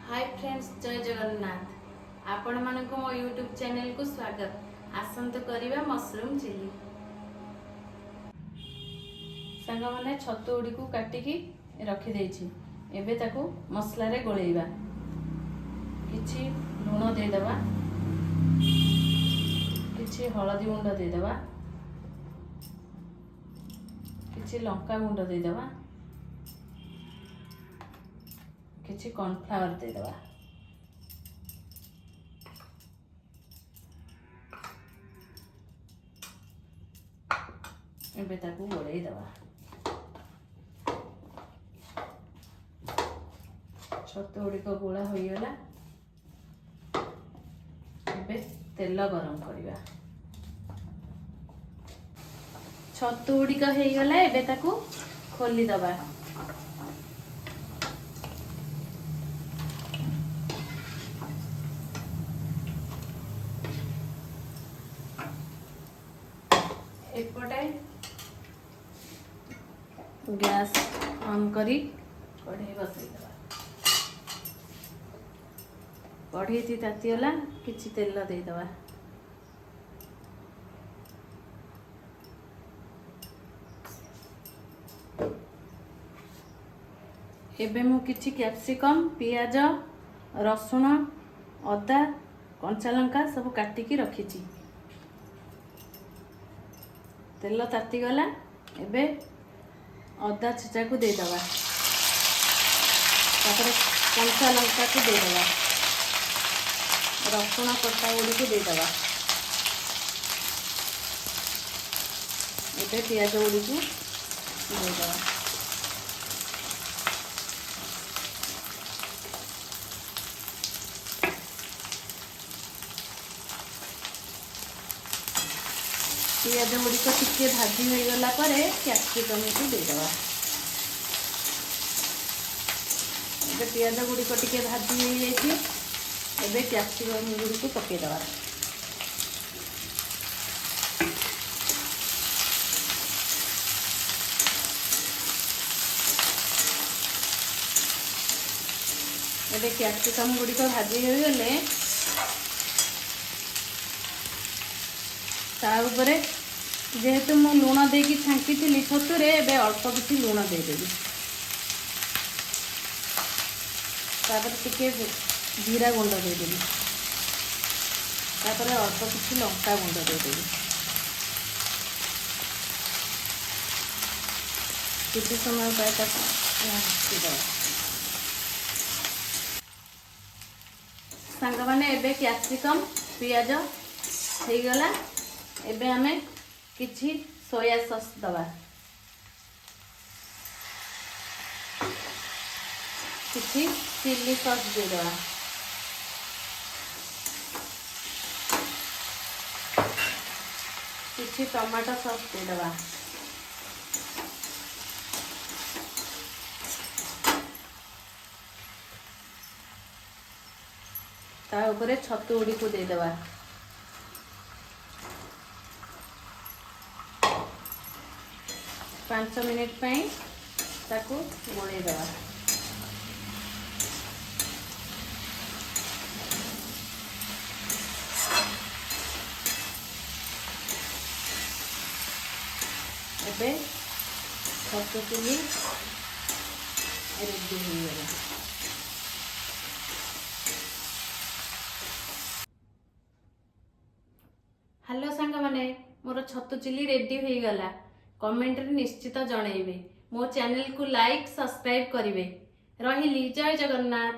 Hi friends, जय जगन्नाथ। आपण मानको मो यूट्यूब चैनल को स्वागत। आसंतु करिवा मशरूम चिली। संग माने छतु उडी को काटिकी रखी देछि। एबे ताको मसला रे गोळेइबा। किछि लूण दे दबा, किछि हळदी गुंड दे दबा, किछि लंका गुंड दे दबा, किछि कॉर्नफ्लावर दे दबा। एबे ताको गोळेइ दबा। छतु गुड़ी को गोला हो गला। एबे तेल गरम करिबा। छतु गुड़ी को हो गला। एबे ताको खोली दबा। एपटे गैस ऑन करी कढ़ाई बसई दबा। कढ़ाई थी तातीगला। किछि तेल दे दबा। एबे मु किछि कैप्सिकम, पियाज, रसुण, अदा, कंचा लंका सब काटिकी रखिछि। तेल ताती गला। एबे अदा छेचा को दे दबा। तापर कंचा लंका को दे दबा। रसुण कटा गुड़ी को दे दबा। एबे पियाज गुड़ी को दे दबा। पियाज गुड़ी को टिके भाजी हो गला परे कैप्सिकम को दे दबा। एबे पियाज गुड़ी को टिके भाजी हो जाइए। एबे कैप्सिकम गुड़ी को पके दबा। एबे कैप्सिकम गुड़ी को भाजी हो गले ता ऊपर जेहेतु मु लूण देकी छांकी थी छतुरे एबे अल्प किसी लूण दे देबी। तापर टिके जीरा गुंड दे देबी। तापर अल्प किसी लंका गुंड दे देबी। किसी समय पाए तक सांग माने एबे कैप्सिकम पियाज हो गला। एबे हमें किछि सोया सॉस दबा। किछि चिली सॉस दे दबा। किछि टमाटो सॉस दे दबा। ता ऊपर छतु गुड़ी को दे दबा। पांच मिनिट पाई ताकू गोळेइ दबा। एबे छतु चिली रेडी हो गला। हेलो सांग माने, मोर छतु चिली रेडी हो गला। कमेंट रे निश्चित जनइबे। मो चैनल को लाइक सब्सक्राइब करिवे। रहिली। जय जगन्नाथ।